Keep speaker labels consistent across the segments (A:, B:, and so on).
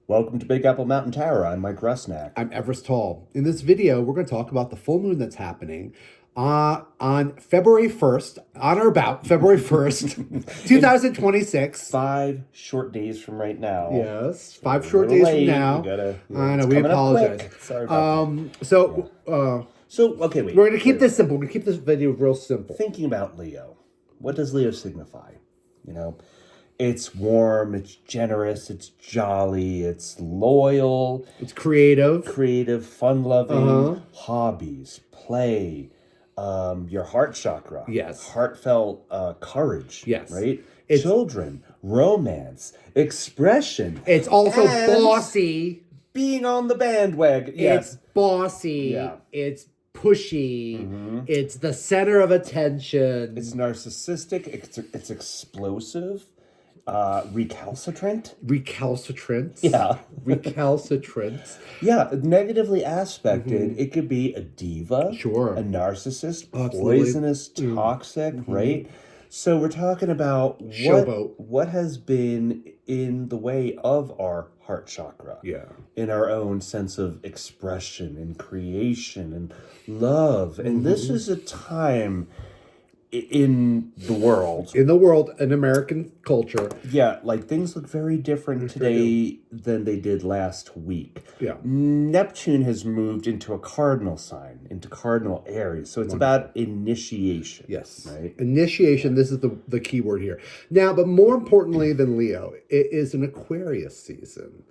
A: Welcome to Big Apple Mountain Tower. I'm Mike Rusnak.
B: I'm Everest Tall. In this video, we're going to talk about the full moon that's happening on February 1st, on or about February 1st, 2026.
A: 5 short days from right now.
B: Yes,
A: So
B: 5 short days
A: late.
B: from now. I know, we apologize.
A: Sorry about that. Okay, wait.
B: We're going to keep this simple. We're going to keep this video real simple.
A: Thinking about Leo, what does Leo signify? It's warm, it's generous, it's jolly, it's loyal.
B: It's creative.
A: Fun-loving, hobbies, play, your heart chakra.
B: Yes.
A: Heartfelt courage.
B: Yes.
A: Right? Children, romance, expression.
B: It's also
A: and
B: bossy.
A: Being on the bandwagon. Yes.
B: It's bossy.
A: Yeah.
B: It's pushy. It's the center of attention.
A: It's narcissistic. It's explosive. Recalcitrant.
B: Yeah. Recalcitrant.
A: Yeah, negatively aspected. It could be a diva.
B: Sure.
A: A narcissist.
B: Absolutely.
A: Poisonous, toxic, right? So we're talking about what has been in the way of our heart chakra.
B: Yeah.
A: In our own sense of expression and creation and love. And this is a time in the world.
B: In American culture.
A: Yeah, like things look very different today than they did last week.
B: Yeah.
A: Neptune has moved into a cardinal sign, into cardinal Aries. So it's about initiation.
B: Yes.
A: Right?
B: Initiation, this is the key word here. Now, but more importantly than Leo, it is an Aquarius season.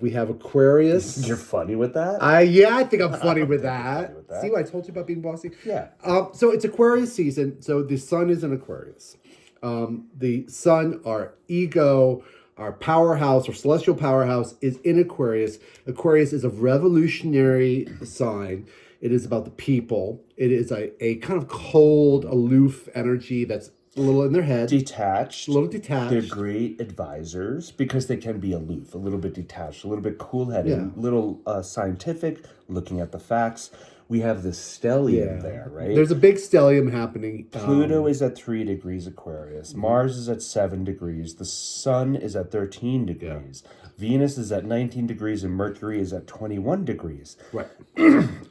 B: We have Aquarius.
A: You're funny with that?
B: I think I'm funny with that.
A: Funny with that.
B: See what I told you about being bossy?
A: Yeah.
B: So it's Aquarius season. So the sun is in Aquarius. The sun, our ego, our powerhouse, our celestial powerhouse is in Aquarius. Aquarius is a revolutionary sign. It is about the people. It is a kind of cold, aloof energy that's a little in their head.
A: Detached.
B: A little detached.
A: They're great advisors because they can be aloof, a little bit detached, a little bit cool-headed, a little scientific, looking at the facts. We have the stellium there, right?
B: There's a big stellium happening.
A: Pluto is at 3 degrees Aquarius. Mars is at 7 degrees. The Sun is at 13 degrees. Venus is at 19 degrees and Mercury is at 21 degrees.
B: Right.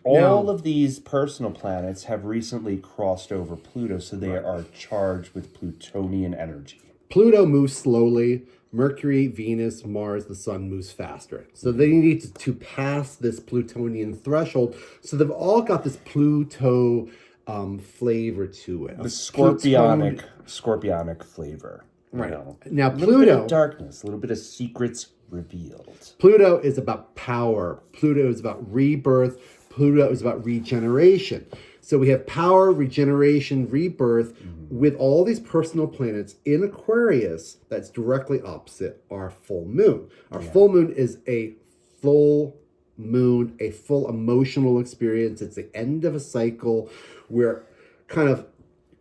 A: All of these personal planets have recently crossed over Pluto, so they are charged with Plutonian energy.
B: Pluto moves slowly. Mercury, Venus, Mars, the Sun moves faster. So they need to pass this Plutonian threshold. So they've all got this Pluto flavor to it.
A: The scorpionic flavor.
B: Right.
A: Now
B: Pluto,
A: a little bit of darkness, a little bit of secrets revealed.
B: Pluto is about power. Pluto is about rebirth. Pluto is about regeneration. So we have power, regeneration, rebirth with all these personal planets in Aquarius that's directly opposite our full moon. Our full moon is a full moon, a full emotional experience. It's the end of a cycle. We're kind of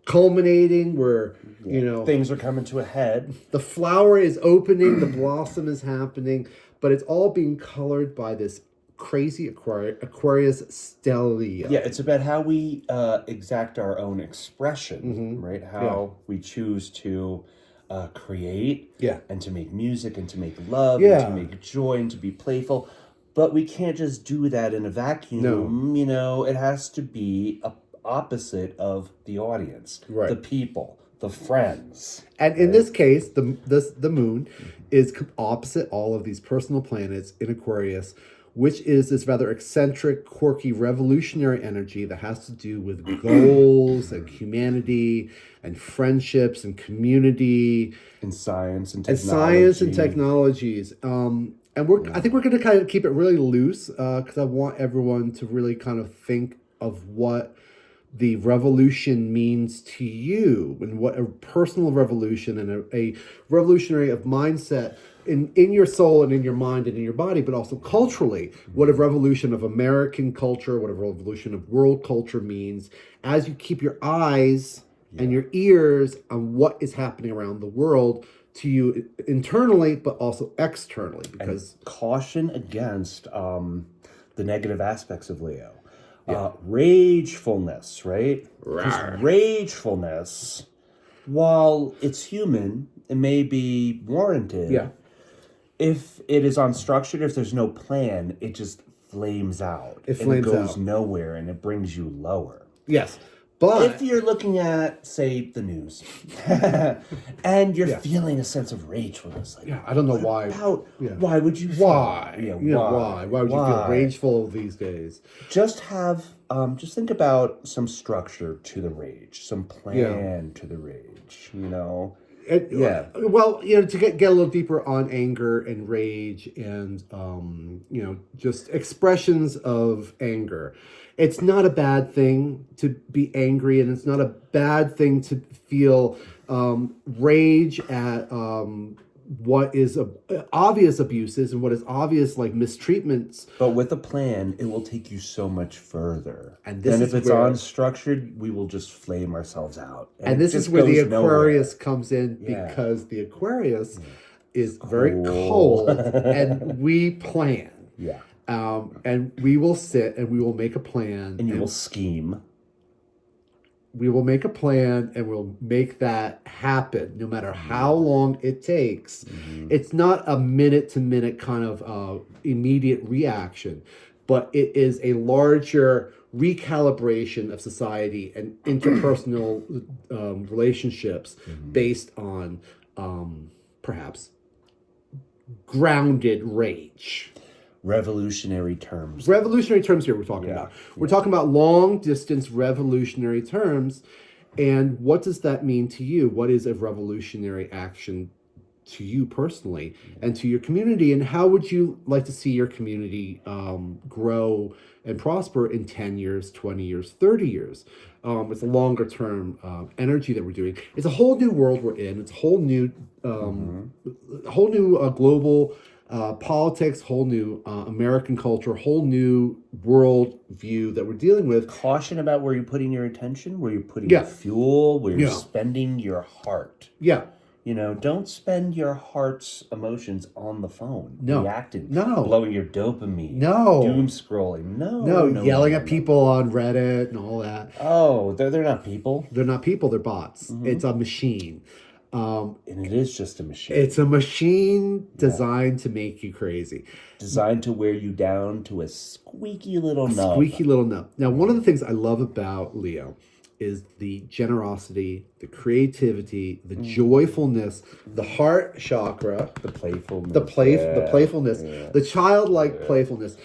B: culminating.
A: Things are coming to a head.
B: The flower is opening, the blossom is happening, but it's all being colored by this crazy Aquarius stellium.
A: Yeah, it's about how we exact our own expression, right? How we choose to create and to make music and to make love and to make joy and to be playful. But we can't just do that in a vacuum. No. It has to be opposite of the audience, the people, the friends.
B: And in this case, the moon is opposite all of these personal planets in Aquarius, which is this rather eccentric, quirky, revolutionary energy that has to do with goals and humanity and friendships and community.
A: And science and
B: technologies. I think we're going to kind of keep it really loose because I want everyone to really kind of think of what the revolution means to you and what a personal revolution and a revolutionary of mindset in your soul and in your mind and in your body, but also culturally, what a revolution of American culture, what a revolution of world culture means as you keep your eyes and your ears on what is happening around the world to you internally, but also externally. Because
A: and caution against the negative aspects of Leo. Ragefulness, right? Because ragefulness, while it's human, it may be warranted. If it is unstructured, if there's no plan, it just flames out.
B: It flames
A: and it goes
B: out.
A: nowhere, and it brings you lower.
B: Yes. But
A: if you're looking at, say, the news, and you're feeling a sense of rage for this, like,
B: I don't know why.
A: Why would you?
B: Why?
A: Why?
B: Why would you feel rageful these days?
A: Just think about some structure to the rage, some plan to the rage.
B: Well, to get a little deeper on anger and rage and just expressions of anger. It's not a bad thing to be angry, and it's not a bad thing to feel rage at what is obvious abuses and what is obvious like mistreatments.
A: But with a plan, it will take you so much further.
B: And
A: if it's unstructured, we will just flame ourselves out.
B: And this is where the Aquarius comes in, because the Aquarius is very cold and we plan.
A: Yeah.
B: And we will sit and we will make a plan.
A: And you will scheme.
B: We will make a plan and we'll make that happen no matter how long it takes. Mm-hmm. It's not a minute-to-minute kind of immediate reaction, but it is a larger recalibration of society and interpersonal relationships based on perhaps grounded rage.
A: Revolutionary terms.
B: Revolutionary terms here we're talking about. We're talking about long-distance revolutionary terms. And what does that mean to you? What is a revolutionary action to you personally and to your community? And how would you like to see your community grow and prosper in 10 years, 20 years, 30 years? It's a longer-term energy that we're doing. It's a whole new world we're in. It's a whole new global politics, whole new American culture, whole new world view that we're dealing with.
A: Caution about where you're putting your attention, where you're putting your fuel, where you're spending your heart.
B: Yeah.
A: Don't spend your heart's emotions on the phone, reacting,
B: no,
A: blowing your dopamine,
B: no,
A: doom scrolling,
B: no, yelling at people on Reddit and all that.
A: Oh, they're not people.
B: They're not people. They're bots. Mm-hmm. It's a machine.
A: And it is just a machine.
B: It's a machine designed to make you crazy.
A: Designed to wear you down to a squeaky little nub.
B: Squeaky little nub. Now, one of the things I love about Leo is the generosity, the creativity, the joyfulness, the heart chakra,
A: the playfulness,
B: the playfulness, the childlike playfulness.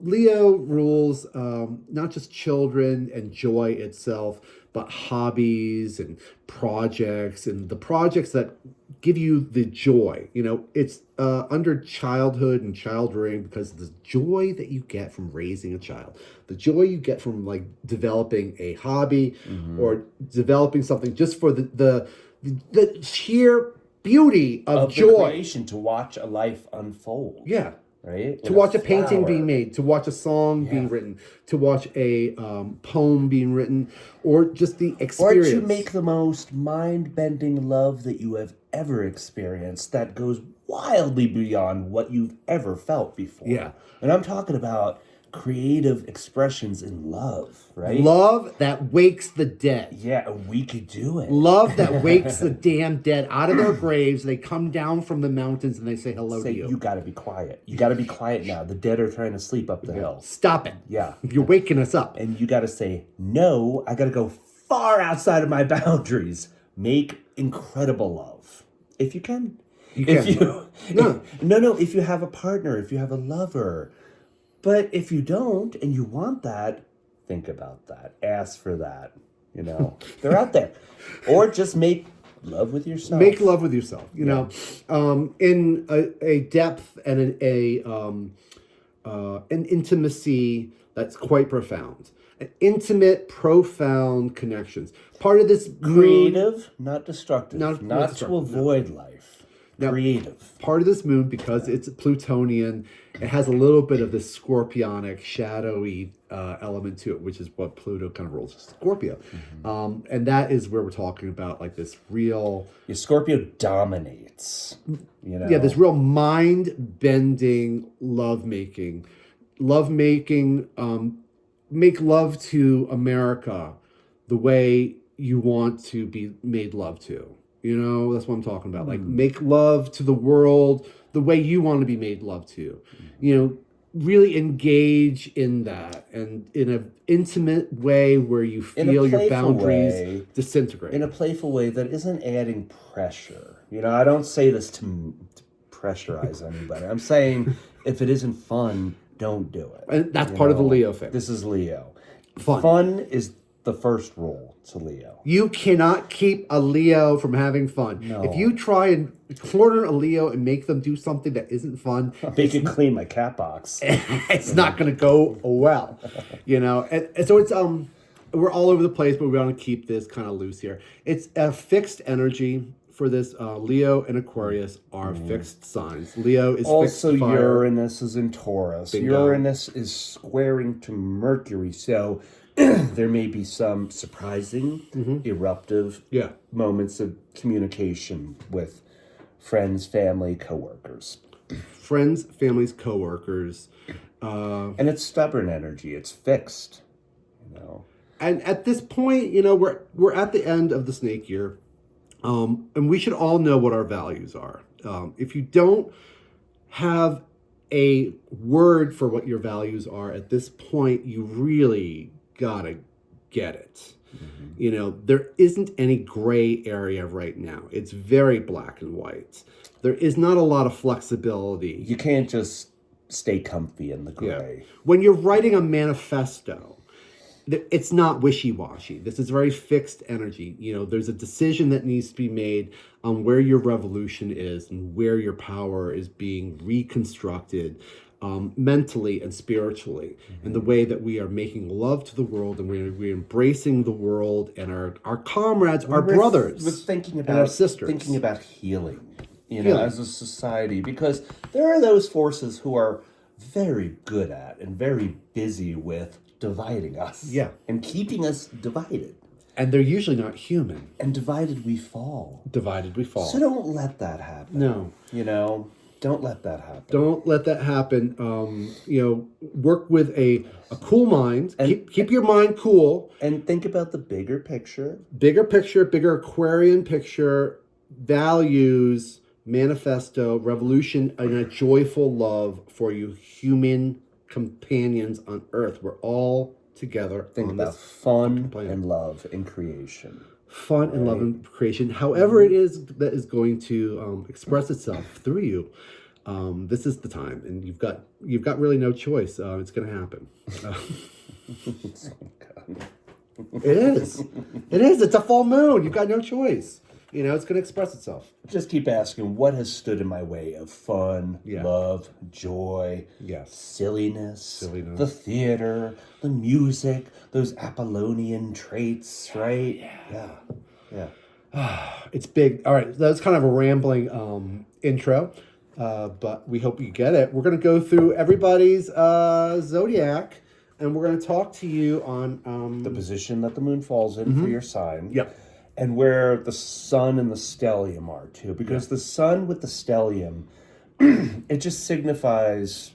B: Leo rules not just children and joy itself, but hobbies and projects, and the projects that give you the joy. It's under childhood and child rearing, because the joy that you get from raising a child, the joy you get from like developing a hobby or developing something just for the sheer beauty of joy.
A: The creation, to watch a life unfold.
B: Yeah.
A: Right?
B: To watch a painting being made, to watch a song being written, to watch a poem being written, or just the experience.
A: Or to make the most mind-bending love that you have ever experienced that goes wildly beyond what you've ever felt before.
B: Yeah.
A: And I'm talking about creative expressions in love, right?
B: Love that wakes the dead.
A: Yeah, we could do it.
B: Love that wakes the damn dead out of their graves. They come down from the mountains and they say hello to you.
A: You gotta be quiet. You gotta be quiet now. The dead are trying to sleep up the hill.
B: Stop it.
A: Yeah.
B: You're waking us up.
A: And you gotta say, no, I gotta go far outside of my boundaries. Make incredible love. If you can. If you have a partner, if you have a lover. But if you don't and you want that, think about that. Ask for that. They're out there. Or just make love with yourself.
B: Make love with yourself. In a depth and an intimacy that's quite profound. Intimate, profound connections. Part of this
A: creative, not destructive. Not to avoid life.
B: Now,
A: creative.
B: Part of this moon, because it's Plutonian, it has a little bit of this scorpionic, shadowy element to it, which is what Pluto kind of rules, Scorpio. Mm-hmm. And that is where we're talking about like this real...
A: Scorpio dominates.
B: Yeah, this real mind-bending lovemaking. Make love to America the way you want to be made love to. That's what I'm talking about. Like, make love to the world the way you want to be made love to. Really engage in that, and in an intimate way where you feel your boundaries disintegrate.
A: In a playful way that isn't adding pressure. I don't say this to pressurize anybody. I'm saying if it isn't fun, don't do it.
B: And that's part of the Leo thing.
A: This is Leo. Fun is the first rule to Leo.
B: You cannot keep a Leo from having fun.
A: No.
B: If you try and corner a Leo and make them do something that isn't fun,
A: make it clean my cat box.
B: It's not going to go well, And so it's we're all over the place, but we want to keep this kind of loose here. It's a fixed energy for this. Leo and Aquarius are fixed signs. Leo is
A: also
B: fixed fire.
A: Uranus is in Taurus. Bingo. Uranus is squaring to Mercury, so there may be some surprising, eruptive moments of communication with friends, family, coworkers.
B: Friends, families, coworkers.
A: And it's stubborn energy. It's fixed.
B: And at this point, we're at the end of the snake year. And we should all know what our values are. If you don't have a word for what your values are at this point, you really gotta get it. There isn't any gray area right now. It's very black and white. There is not a lot of flexibility.
A: You can't just stay comfy in the gray.
B: Yeah. When you're writing a manifesto, it's not wishy-washy. This is very fixed energy. There's a decision that needs to be made on where your revolution is and where your power is being reconstructed mentally and spiritually, and the way that we are making love to the world, and we're embracing the world and our comrades, our brothers, and our sisters.
A: Thinking about healing, as a society, because there are those forces who are very good at and very busy with dividing us.
B: Yeah.
A: And keeping us divided.
B: And they're usually not human.
A: And divided we fall.
B: Divided we fall.
A: So don't let that happen.
B: No.
A: Don't let that happen.
B: Don't let that happen. Work with a cool mind. And keep your mind cool.
A: And think about the bigger picture.
B: Bigger picture, bigger Aquarian picture, values, manifesto, revolution, and a joyful love for you human companions on Earth. We're all together.
A: Think about fun and love in creation.
B: Fun and love in creation. However it is that is going to express itself through you. This is the time, and you've got really no choice. It's going to happen. It is. It's a full moon. You've got no choice. It's going to express itself.
A: Just keep asking, what has stood in my way of fun, love, joy, silliness, the theater, the music, those Apollonian traits, right? Yeah.
B: It's big. All right, that's kind of a rambling intro, but we hope you get it. We're going to go through everybody's zodiac, and we're going to talk to you on...
A: the position that the moon falls in for your sign.
B: Yep.
A: And where the sun and the stellium are, too. Because the sun with the stellium, it just signifies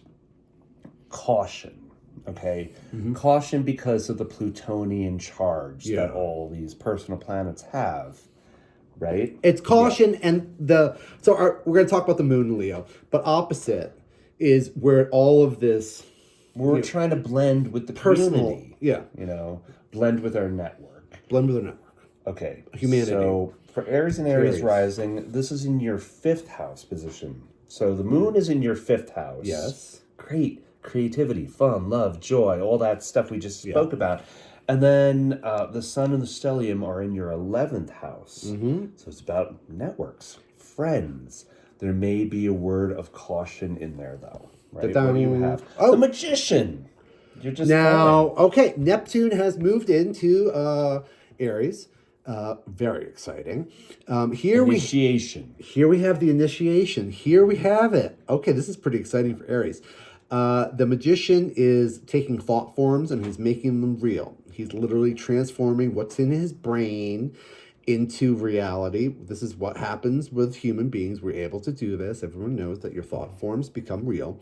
A: caution, okay? Caution because of the Plutonian charge that all these personal planets have, right?
B: It's caution and we're going to talk about the moon in Leo, but opposite is where all of this...
A: We're trying to blend with the community. Blend with our network. Okay,
B: humanity.
A: So for Aries and Aries rising, this is in your 5th house position. So the moon is in your 5th house.
B: Yes.
A: Great. Creativity, fun, love, joy, all that stuff we just spoke about. And then the sun and the stellium are in your 11th house. So it's about networks, friends. There may be a word of caution in there, though. Right? What do you have? The magician. You're just
B: now, okay, Neptune has moved into Aries. Very exciting.
A: Initiation.
B: Here we have the initiation. Here we have it. Okay, this is pretty exciting for Aries. The magician is taking thought forms and he's making them real. He's literally transforming what's in his brain into reality. This is what happens with human beings. We're able to do this. Everyone knows that your thought forms become real.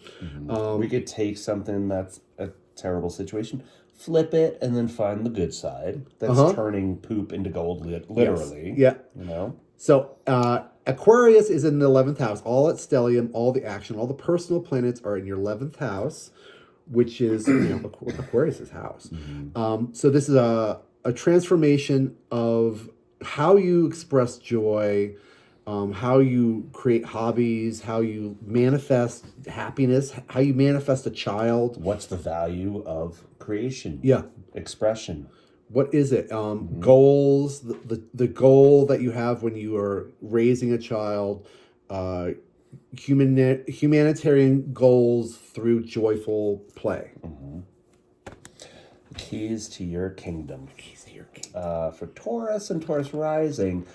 A: We could take something that's a terrible situation, flip it, and then find the good side. That's turning poop into gold, literally.
B: Yes. Yeah. So Aquarius is in the 11th house. All at stellium, all the action, all the personal planets are in your 11th house, which is Aquarius's house. So this is a transformation of how you express joy, how you create hobbies, how you manifest happiness, how you manifest a child.
A: What's the value of creation?
B: Yeah.
A: Expression.
B: What is it? Goals, the goal that you have when you are raising a child, humanitarian goals through joyful play.
A: Keys to your kingdom. For Taurus and Taurus rising,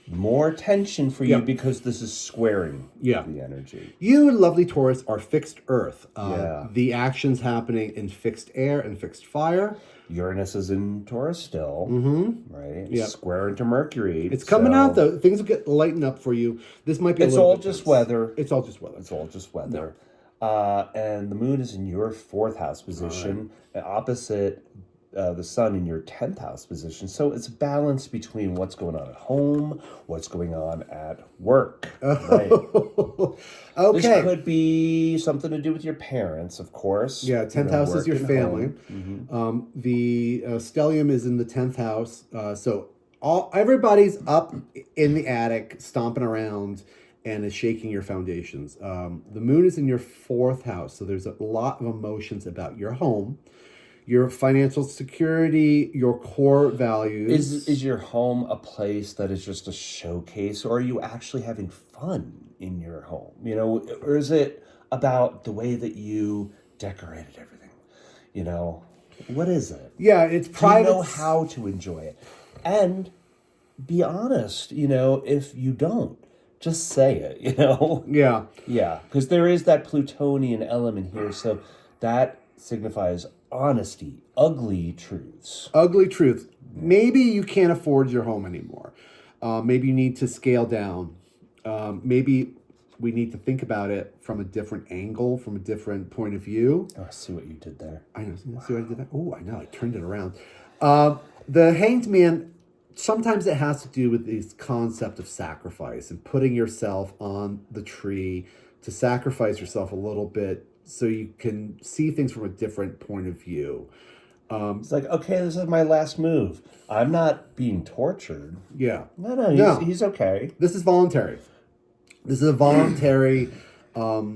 A: more tension for you because this is squaring the energy.
B: You, lovely Taurus, are fixed earth. The actions happening in fixed air and fixed fire.
A: Uranus is in Taurus still, right? It's square into Mercury.
B: It's coming out, though. Things will get lighten up for you. This might be
A: It's all just weather.
B: It's all just weather.
A: It's all just weather. And the moon is in your 4th house position, opposite the sun in your 10th house position. So it's a balance between what's going on at home, what's going on at work. Right?
B: Okay.
A: This could be something to do with your parents, of course.
B: Yeah, 10th house is your family. The stellium is in the 10th house. So everybody's up in the attic, stomping around, and is shaking your foundations. The moon is in your 4th house. So there's a lot of emotions about your home, your financial security, your core values.
A: Is your home a place that is just a showcase, or are you actually having fun in your home? Or is it about the way that you decorated everything? What is it?
B: Yeah, it's private.
A: Do you know how to enjoy it? And be honest, if you don't, just say it,
B: Yeah.
A: Yeah, because there is that Plutonian element here, so that signifies honesty, ugly truths.
B: Ugly truth. Maybe you can't afford your home anymore. Maybe you need to scale down. Maybe we need to think about it from a different angle, from a different point of view.
A: Oh, I see what you did there.
B: I know. See what I did there? Oh, I know. I turned it around. The Hanged Man, sometimes it has to do with this concept of sacrifice and putting yourself on the tree to sacrifice yourself a little bit so you can see things from a different point of view.
A: It's like, okay, this is my last move. I'm not being tortured.
B: Yeah.
A: No, he's okay.
B: This is voluntary. This is a voluntary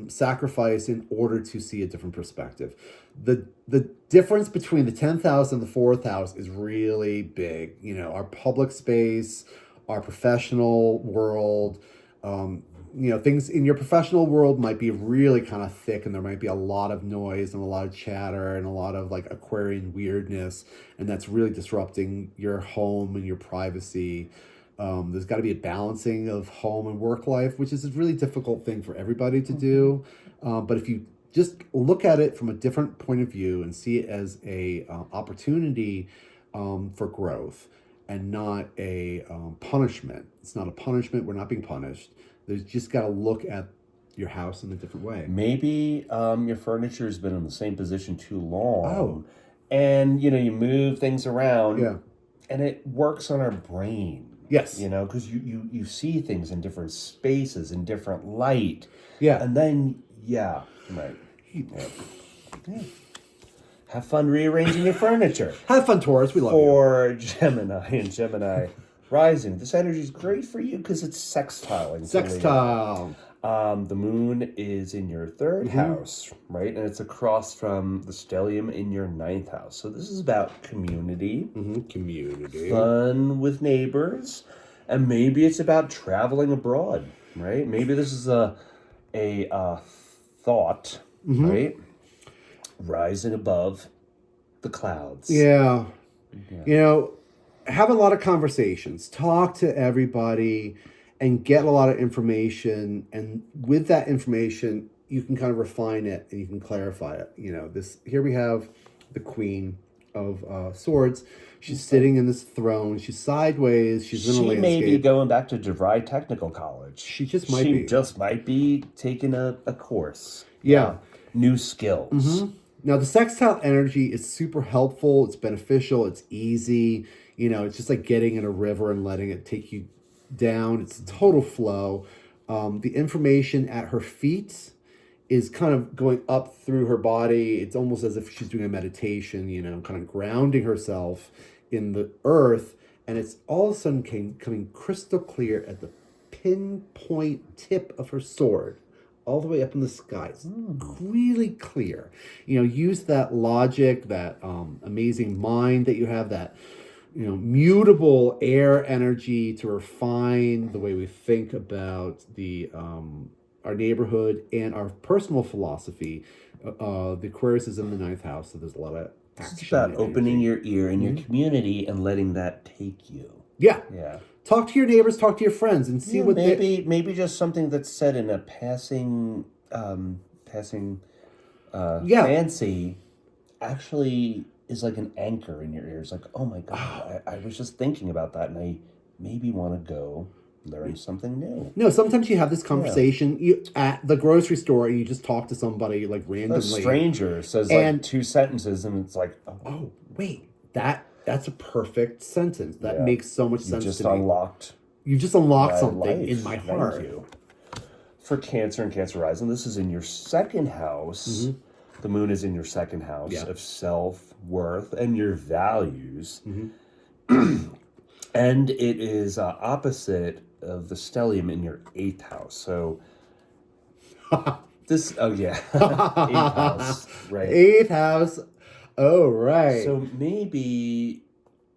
B: sacrifice in order to see a different perspective. The difference between the 10th house and the 4th house is really big. Our public space, our professional world, things in your professional world might be really kind of thick, and there might be a lot of noise and a lot of chatter and a lot of like Aquarian weirdness, and that's really disrupting your home and your privacy. There's got to be a balancing of home and work life, which is a really difficult thing for everybody to do. But if you just look at it from a different point of view and see it as a opportunity for growth and not a punishment. It's not a punishment. We're not being punished. There's just got to look at your house in a different way.
A: Maybe your furniture has been in the same position too long. And, you move things around.
B: Yeah.
A: And it works on our brain.
B: Yes.
A: Because you see things in different spaces, in different light.
B: Yeah.
A: And then, right. Yeah. Have fun rearranging your furniture.
B: Have fun, Taurus. We love you.
A: For Gemini and Gemini rising, this energy is great for you because it's sextiling.
B: Sextile.
A: The moon is in your 3rd house, right? And it's across from the stellium in your 9th house. So this is about community.
B: Community.
A: Fun with neighbors. And maybe it's about traveling abroad, right? Maybe this is a thought, right? Rising above the clouds.
B: Yeah. Have a lot of conversations. Talk to everybody and get a lot of information. And with that information, you can kind of refine it and you can clarify it. Here we have the Queen of Swords. She's sitting in this throne. She's sideways. She's in a landscape.
A: She may be going back to DeVry Technical College.
B: She just might be.
A: She just might be taking a course.
B: Yeah.
A: New skills.
B: Now, the sextile energy is super helpful. It's beneficial. It's easy. It's just like getting in a river and letting it take you down. It's total flow. The information at her feet is kind of going up through her body. It's almost as if she's doing a meditation, kind of grounding herself in the earth. And it's all of a sudden coming crystal clear at the pinpoint tip of her sword, all the way up in the sky. It's really clear. Use that logic, that amazing mind that you have, that mutable air energy to refine the way we think about the our neighborhood and our personal philosophy. The Aquarius is in the ninth house, so there's a lot of action.
A: It's about opening your ear in your community and letting that take you.
B: Yeah.
A: Yeah.
B: Talk to your neighbors, talk to your friends, and see what
A: maybe just something that's said in a passing fancy actually is like an anchor in your ears. Like, oh my God, I was just thinking about that, and I maybe want to go learn something new.
B: No, sometimes you have this conversation at the grocery store, and you just talk to somebody like randomly.
A: A stranger says like 2 sentences, and it's like, oh
B: wait, that's a perfect sentence. That makes so much sense
A: just
B: to me. You just unlocked something in my heart.
A: Thank you. For Cancer and Cancer rising, this is in your second house. Mm-hmm. The moon is in your second house of self-worth and your values. Mm-hmm. And it is opposite of the stellium in your 8th house. So this, 8th house, right?
B: 8th house. Oh, right.
A: So maybe,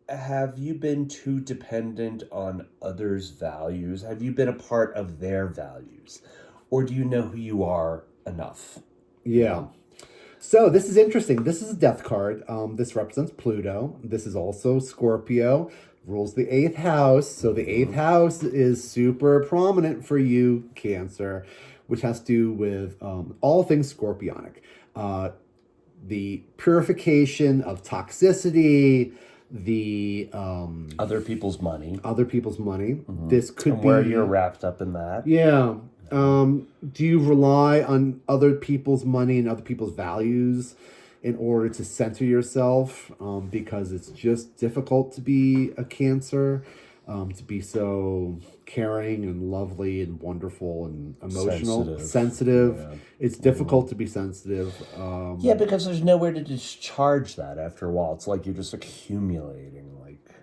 A: have you been too dependent on others' values? Have you been a part of their values? Or do you know who you are enough?
B: Yeah. So this is interesting. This is a death card. This represents Pluto. This is also Scorpio. Rules the 8th house. So the 8th house is super prominent for you, Cancer, which has to do with all things scorpionic. The purification of toxicity, the
A: other people's money.
B: Mm-hmm. This could be
A: where you're wrapped up in that.
B: Yeah. Do you rely on other people's money and other people's values in order to center yourself? Because it's just difficult to be a Cancer, to be so caring and lovely and wonderful and emotional, sensitive. Yeah. It's difficult to be sensitive.
A: Because there's nowhere to discharge that after a while. It's like you're just accumulating,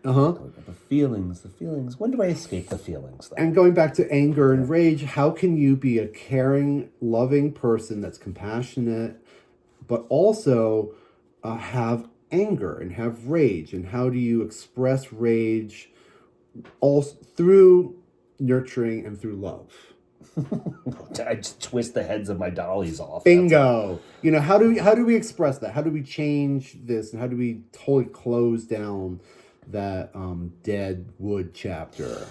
A: the feelings. When do I escape the feelings?
B: And going back to anger and rage, how can you be a caring, loving person that's compassionate, but also have anger and have rage? And how do you express rage all through nurturing and through love?
A: I just twist the heads of my dollies off.
B: Bingo. How do we express that? How do we change this? And how do we totally close down that dead wood chapter?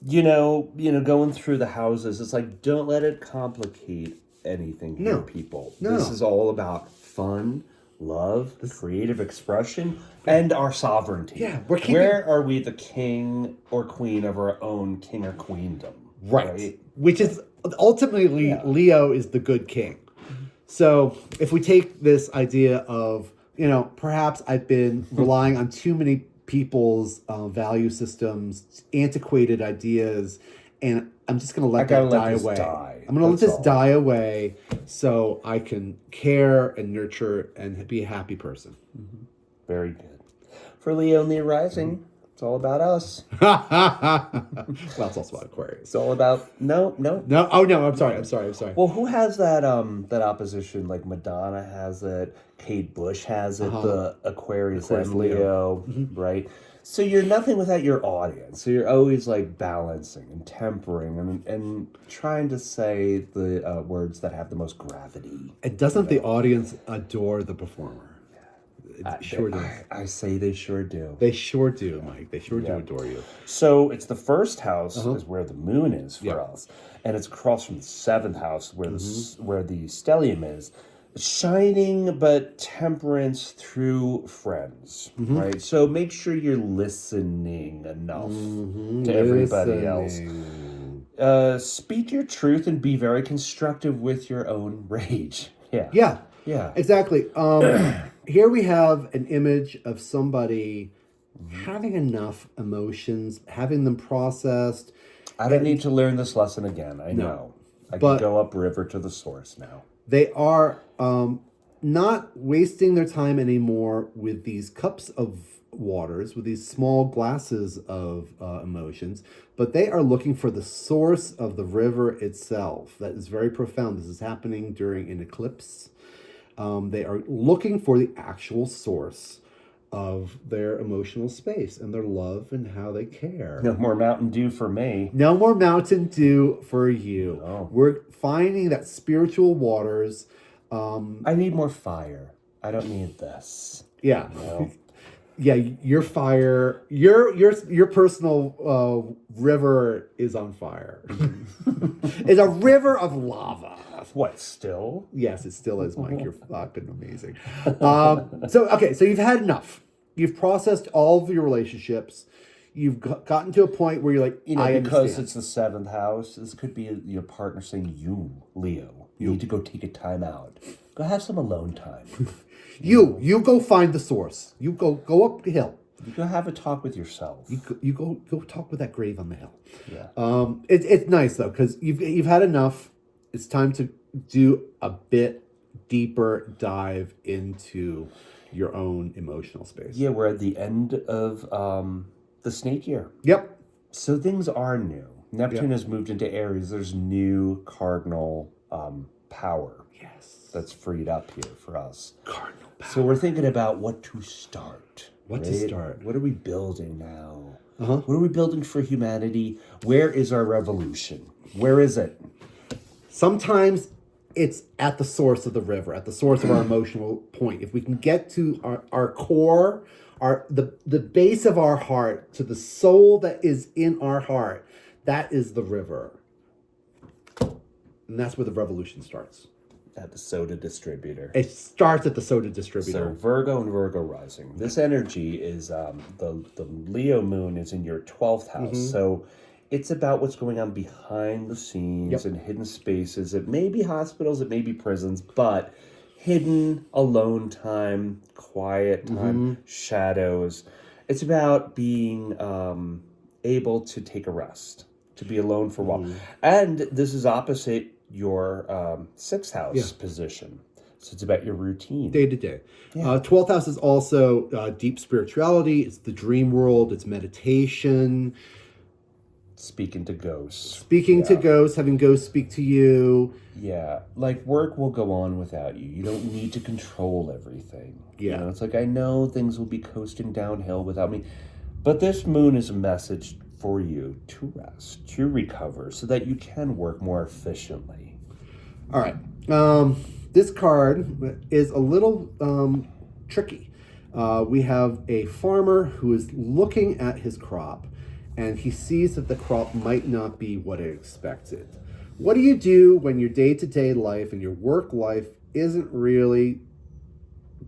A: Going through the houses, it's like, don't let it complicate anything here, people. No. This is all about fun, love, creative expression, and our sovereignty.
B: Yeah,
A: where are we the king or queen of our own king or queendom?
B: Right. Which is ultimately Leo is the good king. So if we take this idea of, perhaps I've been relying on too many people's value systems, antiquated ideas, and I'm just going to let that die away. I'm going to let this die away so I can care and nurture and be a happy person.
A: Mm-hmm. Very good. For Leo and the rising, it's all about us.
B: Well, it's also about Aquarius.
A: It's all about no.
B: Oh no, I'm sorry.
A: Well, who has that opposition? Like Madonna has it, Kate Bush has it, the Aquarius and Leo, right? So you're nothing without your audience. So you're always like balancing and tempering and trying to say the words that have the most gravity.
B: And doesn't the audience adore the performer? Sure does.
A: I say they sure do.
B: They sure do, Mike. They sure do adore you.
A: So it's the first house is where the moon is for us, and it's across from the 7th house where the stellium is, shining but temperance through friends, right? So make sure you're listening enough to everybody else. Speak your truth and be very constructive with your own rage.
B: Yeah, exactly. Here we have an image of somebody having enough emotions, having them processed.
A: I don't need to learn this lesson again. I know. I can go upriver to the source now.
B: They are not wasting their time anymore with these cups of waters, with these small glasses of emotions, but they are looking for the source of the river itself. That is very profound. This is happening during an eclipse. They are looking for the actual source of their emotional space and their love and how they care.
A: No more Mountain Dew for me.
B: No more Mountain Dew for you.
A: Oh.
B: We're finding that spiritual waters.
A: I need more fire. I don't need this.
B: Yeah.
A: No.
B: Yeah, your fire, your personal river is on fire. It's a river of lava.
A: What, still?
B: Yes, it still is, Mike. You're fucking amazing. So you've had enough. You've processed all of your relationships. You've gotten to a point where you're like,
A: because it's the 7th house, this could be your partner saying, you, Leo, you need to go take a time out. Go have some alone time.
B: You go find the source. You go up the hill.
A: You go have a talk with yourself.
B: You go talk with that grave on the hill.
A: Yeah.
B: It's nice though, because you've had enough. It's time to do a bit deeper dive into your own emotional space.
A: Yeah, we're at the end of the snake year.
B: Yep.
A: So things are new. Neptune has moved into Aries. There's new cardinal power.
B: Yes.
A: That's freed up here for us.
B: Cardinal power.
A: So we're thinking about what to start.
B: What to start?
A: What are we building now?
B: Uh-huh.
A: What are we building for humanity? Where is our revolution? Where is it?
B: Sometimes it's at the source of the river, at the source of our emotional point. If we can get to our core, the base of our heart, to the soul that is in our heart, that is the river. And that's where the revolution starts.
A: At the soda distributor.
B: It starts at the soda distributor.
A: So Virgo and Virgo rising. This energy is the Leo moon is in your 12th house. So it's about what's going on behind the scenes and hidden spaces. It may be hospitals, it may be prisons, but hidden, alone time, quiet time, shadows. It's about being able to take a rest, to be alone for a while. And this is opposite your 6th house position. So it's about your routine.
B: Day to day. 12th house is also deep spirituality. It's the dream world. It's meditation.
A: Speaking to ghosts.
B: Speaking to ghosts, having ghosts speak to you.
A: Yeah. Like work will go on without you. You don't need to control everything.
B: Yeah.
A: You know, it's like, I know things will be coasting downhill without me. But this moon is a message for you to rest, to recover, so that you can work more efficiently.
B: All right. This card is a little tricky. We have a farmer who is looking at his crop, and he sees that the crop might not be what it expected. What do you do when your day-to-day life and your work life isn't really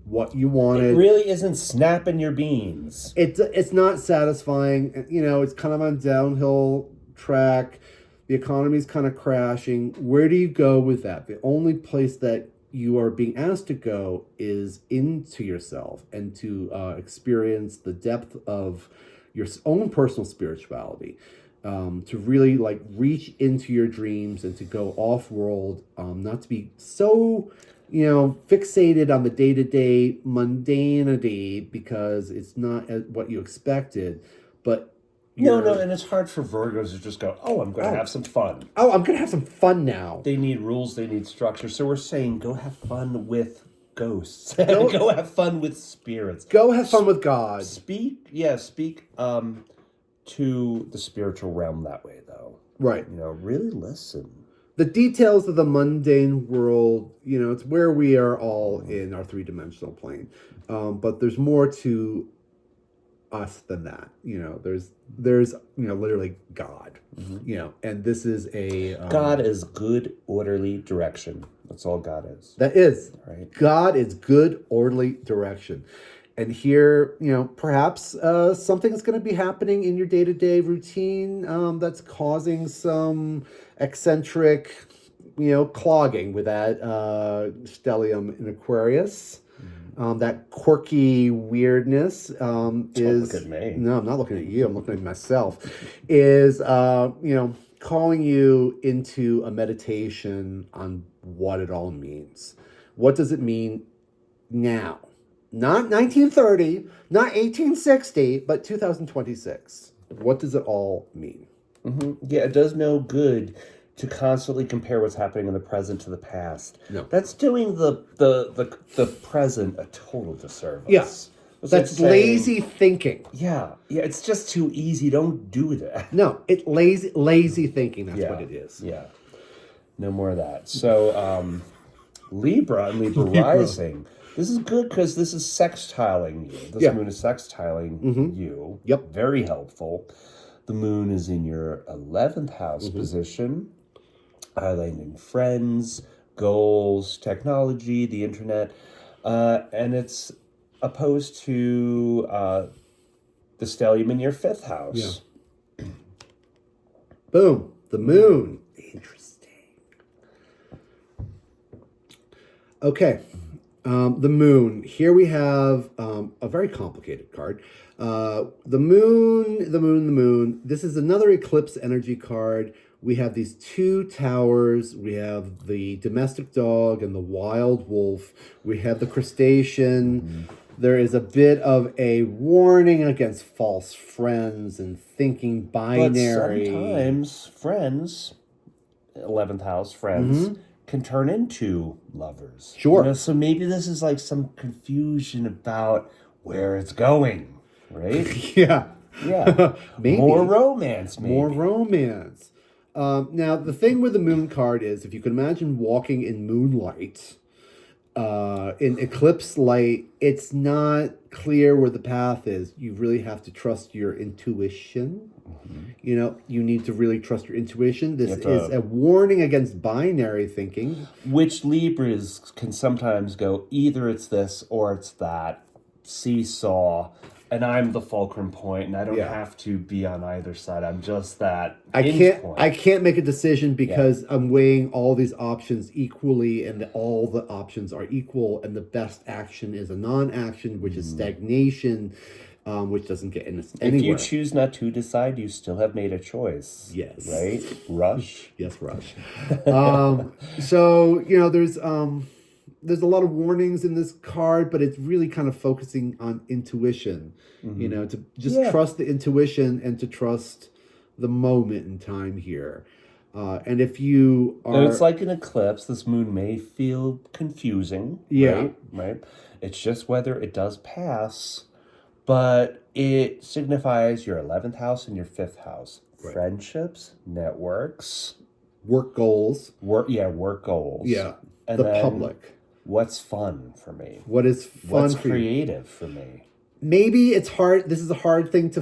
B: what you wanted?
A: It really isn't snapping your beans.
B: It's not satisfying. You know, it's kind of on downhill track. The economy's kind of crashing. Where do you go with that? The only place that you are being asked to go is into yourself and to experience the depth of your own personal spirituality, to really like reach into your dreams and to go off-world, not to be so, fixated on the day-to-day mundanity because it's not what you expected, but
A: No, and it's hard for Virgos to just go, I'm going to have some fun.
B: I'm going to have some fun now.
A: They need rules, they need structure. So we're saying go have fun with ghosts. Go have fun with spirits.
B: Go have fun with God.
A: Speak to the spiritual realm that way, though.
B: Right.
A: Really listen.
B: The details of the mundane world, it's where we are all in our three-dimensional plane. But there's more to us than that. There's literally God. And this is a
A: God is good, orderly direction. That's all God is.
B: That is.
A: Right.
B: God is good, orderly direction. And here, perhaps something is going to be happening in your day-to-day routine that's causing some eccentric, clogging with that stellium in Aquarius. That quirky weirdness
A: Don't
B: is...
A: look at me.
B: No, I'm not looking at you. I'm looking at myself. Is, calling you into a meditation on what it all means. What does it mean now? Not 1930, not 1860, but 2026. What does it all mean?
A: Mm-hmm. Yeah, it does no good to constantly compare what's happening in the present to the past.
B: No.
A: That's doing the present a total disservice.
B: Yeah.
A: It's
B: That's
A: like
B: lazy thinking.
A: Yeah, it's just too easy. Don't do that.
B: No, it's lazy thinking. That's what it is.
A: Yeah. No more of that. So, Libra and Libra rising. This is good because this is sextiling you. This moon is sextiling you.
B: Yep.
A: Very helpful. The moon is in your 11th house position, highlighting friends, goals, technology, the internet, and it's opposed to the stellium in your 5th house.
B: Yeah. Boom. The moon. Interesting. Okay. The moon. Here we have a very complicated card. The moon. This is another eclipse energy card. We have these 2 towers. We have the domestic dog and the wild wolf. We have the crustacean. There is a bit of a warning against false friends and thinking binary.
A: But sometimes friends, 11th house friends, can turn into lovers.
B: Sure.
A: So maybe this is like some confusion about where it's going, right?
B: Yeah.
A: Maybe. More romance, maybe.
B: More romance. Now, the thing with the moon card is, if you can imagine walking in moonlight, in eclipse light, it's not clear where the path is. You really have to trust your intuition. You need to really trust your intuition. This is a warning against binary thinking.
A: Which Libras can sometimes go, either it's this or it's that. Seesaw. And I'm the fulcrum point, and I don't have to be on either side. I'm just that.
B: I can't make a decision because I'm weighing all these options equally, and all the options are equal, and the best action is a non-action, which is stagnation, which doesn't get us anywhere.
A: If you choose not to decide, you still have made a choice.
B: Yes.
A: Right? Rush.
B: Yes, rush. So there's a lot of warnings in this card, but it's really kind of focusing on intuition, to just trust the intuition and to trust the moment in time here. And if you are...
A: It's like an eclipse. This moon may feel confusing. Right? It's just whether it does pass, but it signifies your 11th house and your 5th house. Right. Friendships, networks.
B: Work goals.
A: Work goals.
B: Yeah,
A: and
B: the public.
A: What's fun for me?
B: What is fun
A: What's
B: for
A: creative for me?
B: Maybe it's hard. This is a hard thing to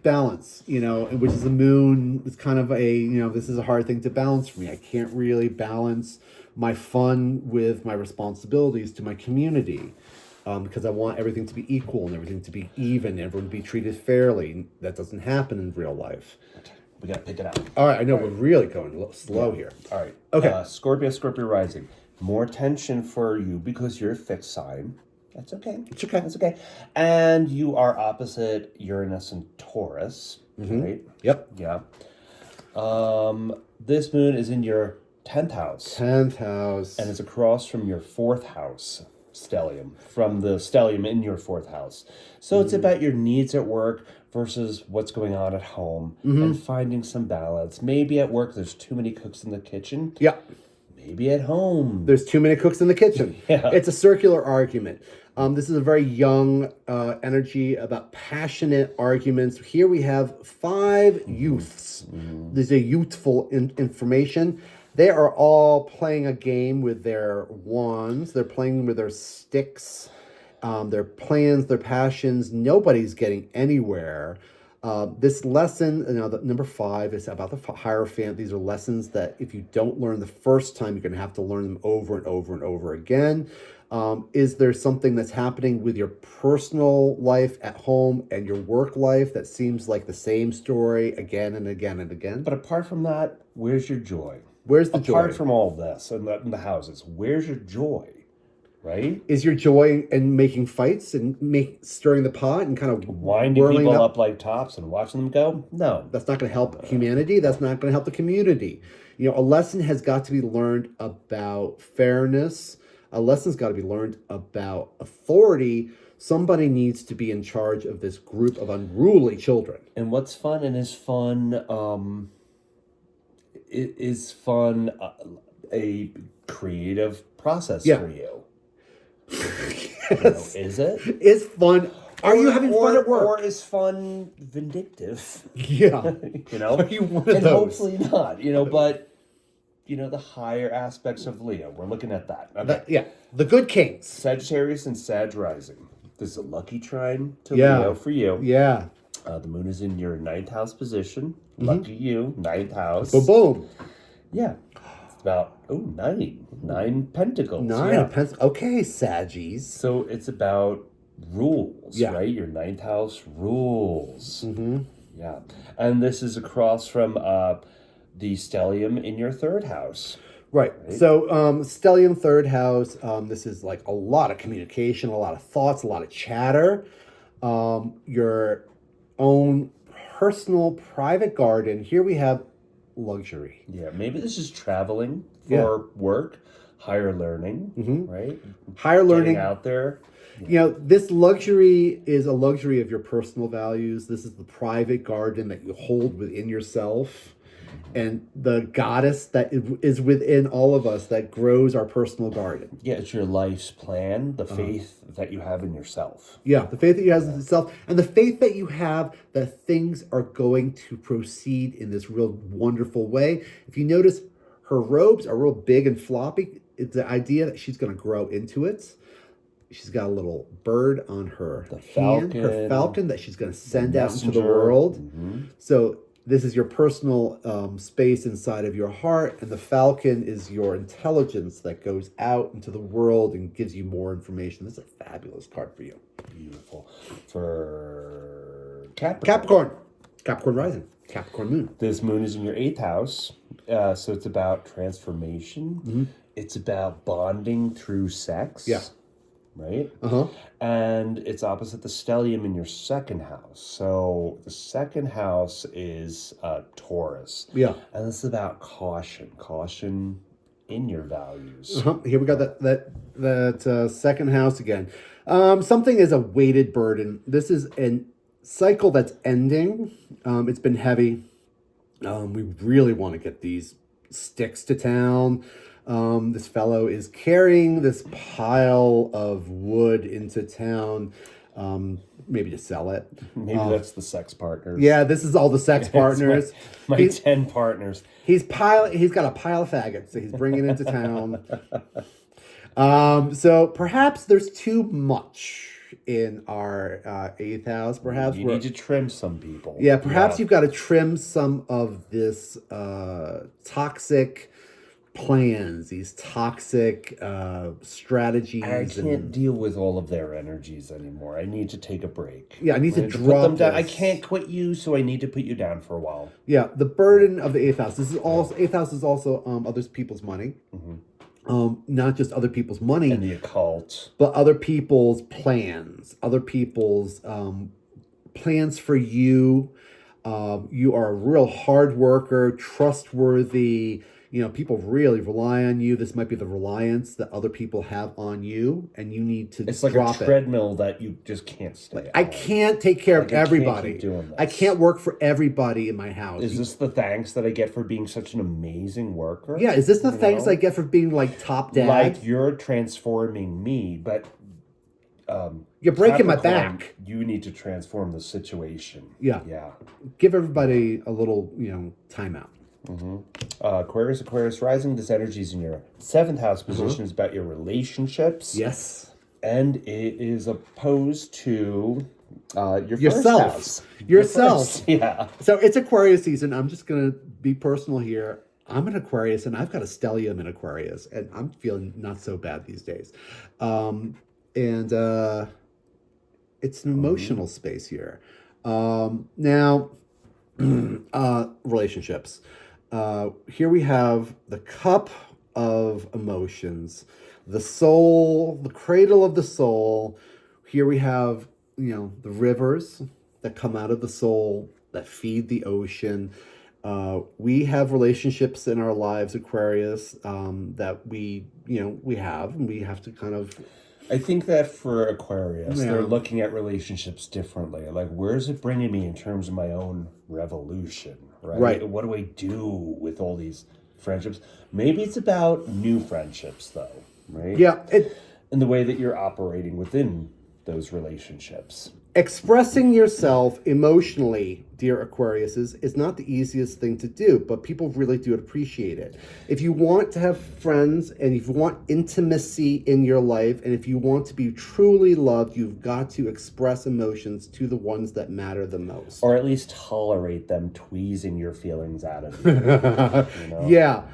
B: balance, which is the moon. It's kind of this is a hard thing to balance for me. I can't really balance my fun with my responsibilities to my community because I want everything to be equal and everything to be even, everyone to be treated fairly. That doesn't happen in real life.
A: We got to pick it up.
B: All right. I know we're really going a little slow here.
A: All right.
B: Okay.
A: Scorpio rising. More tension for you because you're a fixed sign. That's okay.
B: It's okay.
A: That's okay. And you are opposite Uranus and Taurus, right?
B: Yep.
A: Yeah. This moon is in your 10th house.
B: 10th house.
A: And it's across from your 4th house stellium, from the stellium in your 4th house. So it's about your needs at work versus what's going on at home and finding some balance. Maybe at work there's too many cooks in the kitchen.
B: Yeah.
A: Maybe at home
B: there's too many cooks in the kitchen. It's a circular argument. This is a very young energy about passionate arguments. Here we have 5 youths. These are youthful information. They are all playing a game with their wands. They're playing with their sticks, their plans, their passions. Nobody's getting anywhere. This lesson, the number 5 is about the Hierophant. These are lessons that if you don't learn the first time, you're going to have to learn them over and over and over again. Is there something that's happening with your personal life at home and your work life that seems like the same story again and again and again?
A: But apart from that, where's your joy?
B: Where's the joy?
A: Apart from all this and the houses, where's your joy? right?
B: Is your joy in making fights and stirring the pot and kind of
A: winding people up like tops and watching them go? No.
B: That's not going to help humanity. That's not going to help the community. A lesson has got to be learned about fairness. A lesson's got to be learned about authority. Somebody needs to be in charge of this group of unruly children.
A: And what's fun and is fun, a creative process for you.
B: Yes.
A: Is it?
B: It's fun. Are you having fun at work?
A: Or is fun vindictive?
B: Yeah.
A: Are you one of those? Hopefully not, but, the higher aspects of Leo. We're looking at that. Okay.
B: The good kings.
A: Sagittarius and Sag rising. This is a lucky trine to Leo for you.
B: Yeah.
A: The moon is in your 9th house position. Lucky you, 9th house.
B: Boom, boom.
A: Yeah. It's about, 9. 9 pentacles.
B: 9 pentacles. Okay, Saggies.
A: So it's about rules, right? Your 9th house rules.
B: Mm-hmm.
A: Yeah. And this is across from the stellium in your 3rd house.
B: Right. So stellium 3rd house, this is like a lot of communication, a lot of thoughts, a lot of chatter. Your own personal private garden. Here we have luxury.
A: Yeah, maybe this is traveling for work, higher learning, right?
B: Higher learning.
A: Getting out there.
B: This luxury is a luxury of your personal values. This is the private garden that you hold within yourself. And the goddess that is within all of us that grows our personal garden.
A: Yeah, it's your life's plan, the faith that you have in yourself.
B: Yeah, the faith that you have in yourself, and the faith that you have that things are going to proceed in this real wonderful way. If you notice, her robes are real big and floppy. It's the idea that she's going to grow into it. She's got a little bird on her hand, her falcon that she's going to send out into the world. So this is your personal space inside of your heart, and the falcon is your intelligence that goes out into the world and gives you more information. This is a fabulous card for you.
A: Beautiful. For
B: Capricorn rising, Capricorn moon.
A: This moon is in your 8th house, so it's about transformation. It's about bonding through sex.
B: Yeah.
A: Right? And it's opposite the stellium in your 2nd house. So the 2nd house is Taurus.
B: Yeah.
A: And this is about caution in your values.
B: Here we got that 2nd house again. Something is a weighted burden. This is a cycle that's ending. It's been heavy. We really want to get these sticks to town. This fellow is carrying this pile of wood into town, maybe to sell it.
A: Maybe that's the sex partners.
B: Yeah, this is all the sex partners.
A: my 10 partners.
B: He's got a pile of faggots that he's bringing into town. So perhaps there's too much in our 8th house. Perhaps
A: you need to trim some people.
B: Yeah, perhaps you've got to trim some of this toxic plans, these toxic strategies.
A: I can't deal with all of their energies anymore. I need to take a break.
B: Yeah, I need to drop
A: them down.
B: this.
A: I can't quit you, so I need to put you down for a while.
B: Yeah, the burden of the 8th house. This is also 8th house is also other people's money. Not just other people's money
A: and the occult,
B: but other people's plans, other people's plans for you. You are a real hard worker, trustworthy. People really rely on you. This might be the reliance that other people have on you, and you need to
A: It's like
B: drop
A: a treadmill that you just can't stay
B: I
A: on.
B: can't take care of everybody.
A: I can't keep doing this.
B: I can't work for everybody in my house.
A: Is this the thanks that I get for being such an amazing worker?
B: Yeah, is this the thanks I get for being like top dad?
A: Like you're transforming me, but
B: you're breaking my back.
A: You need to transform the situation.
B: Yeah. Give everybody a little, timeout.
A: Aquarius rising. This energy is in your 7th house position. Is about your relationships.
B: Yes.
A: And it is opposed to your
B: yourself.
A: First house.
B: Yourself.
A: Yeah. So
B: it's Aquarius season. I'm just going to be personal here. I'm an Aquarius, and I've got a stellium in Aquarius, and I'm feeling not so bad these days. And it's an emotional space here. Now, relationships. Here we have the cup of emotions. The soul, the cradle of the soul. Here we have, the rivers that come out of the soul, that feed the ocean. We have relationships in our lives, Aquarius, that we have, and we have to kind of...
A: I think that for Aquarius, they're looking at relationships differently. Like, where is it bringing me in terms of my own revolution, right?
B: Right.
A: What do I do with all these friendships? Maybe it's about new friendships, though, right?
B: Yeah.
A: And the way that you're operating within those relationships.
B: Expressing yourself emotionally, dear Aquariuses, is not the easiest thing to do, but people really do appreciate it. If you want to have friends, and if you want intimacy in your life, and if you want to be truly loved, you've got to express emotions to the ones that matter the most.
A: Or at least tolerate them tweezing your feelings out of you.
B: Yeah.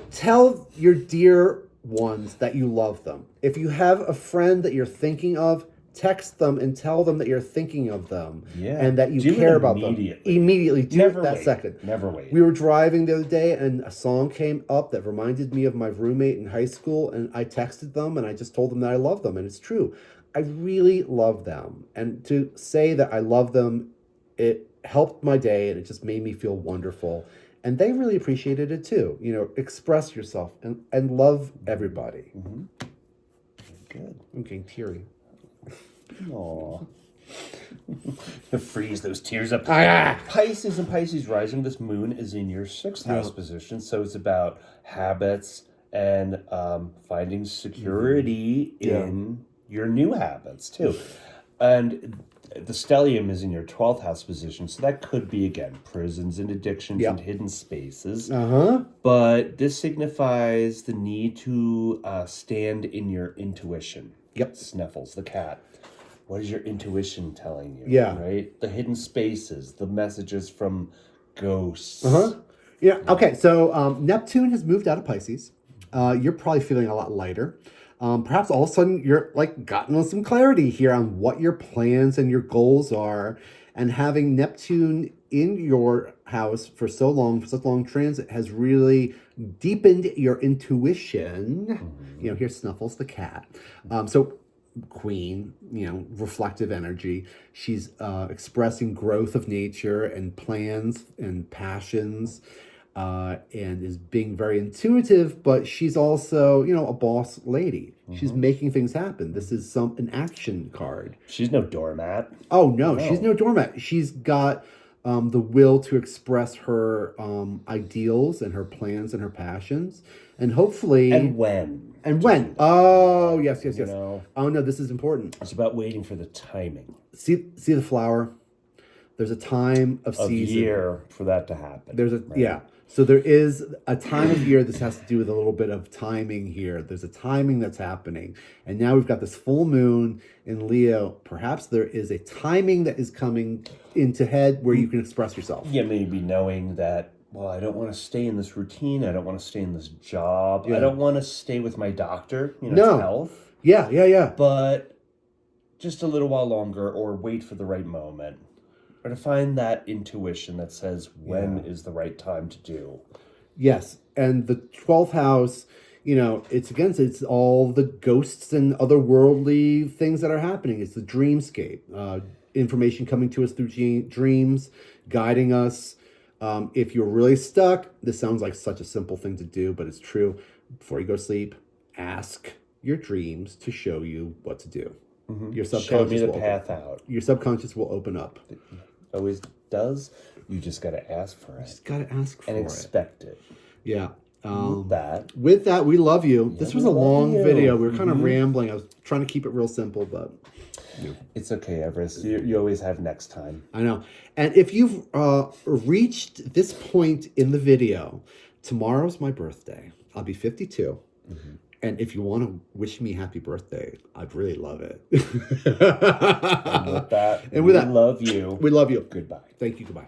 B: Tell your dear ones that you love them. If you have a friend that you're thinking of, text them and tell them that you're thinking of them and that you care about them. Immediately. Do it that second.
A: Never wait.
B: We were driving the other day and a song came up that reminded me of my roommate in high school, and I texted them and I just told them that I love them, and it's true. I really love them. And to say that I love them, it helped my day and it just made me feel wonderful. And they really appreciated it too. Express yourself and love everybody.
A: Mm-hmm. Good.
B: I'm getting teary.
A: Aww. Freeze those tears up.
B: Pisces
A: and Pisces rising. This moon is in your 6th house position, so it's about habits and finding security in your new habits too. And the stellium is in your 12th house position, so that could be, again, prisons and addictions and hidden spaces. But this signifies the need to stand in your intuition. Snuffles, the cat. What is your intuition telling you? Right? The hidden spaces, the messages from ghosts.
B: Okay, so Neptune has moved out of Pisces. You're probably feeling a lot lighter. Perhaps all of a sudden you're gotten some clarity here on what your plans and your goals are. And having Neptune in your house for such long transit has really deepened your intuition. Here Snuffles the cat. So Queen, reflective energy. She's expressing growth of nature and plans and passions, and is being very intuitive, but she's also, a boss lady. She's making things happen. This is an action card.
A: She's no doormat.
B: Oh, no, she's no doormat. She's got the will to express her ideals and her plans and her passions. And hopefully...
A: And when.
B: Oh, yes. Oh, no, this is important.
A: It's about waiting for the timing.
B: See the flower? There's a time of season.
A: Year for that to happen.
B: So there is a time of year. This has to do with a little bit of timing here. There's a timing that's happening. And now we've got this full moon in Leo. Perhaps there is a timing that is coming into head where you can express yourself.
A: Yeah, maybe knowing that, well, I don't want to stay in this routine. I don't want to stay in this job. I don't want to stay with my doctor, health.
B: Yeah.
A: But just a little while longer, or wait for the right moment. Or to find that intuition that says when is the right time to do.
B: Yes. And the 12th house, it's all the ghosts and otherworldly things that are happening. It's the dreamscape. Information coming to us through dreams, guiding us. If you're really stuck, this sounds like such a simple thing to do, but it's true. Before you go to sleep, ask your dreams to show you what to do. Your subconscious
A: show me the path out.
B: Your subconscious will open up.
A: It always does. You just got to ask for it.
B: Just got to ask for it.
A: And expect it.
B: Yeah.
A: With
B: that, we love you.
A: Yeah,
B: this was a long video. We were kind of rambling. I was trying to keep it real simple, but...
A: It's okay, Everest. You always have next time.
B: I know. And if you've reached this point in the video, tomorrow's my birthday. I'll be 52. And if you want to wish me happy birthday, I'd really love it.
A: And with that, we love you.
B: We love you.
A: Goodbye.
B: Thank you. Goodbye.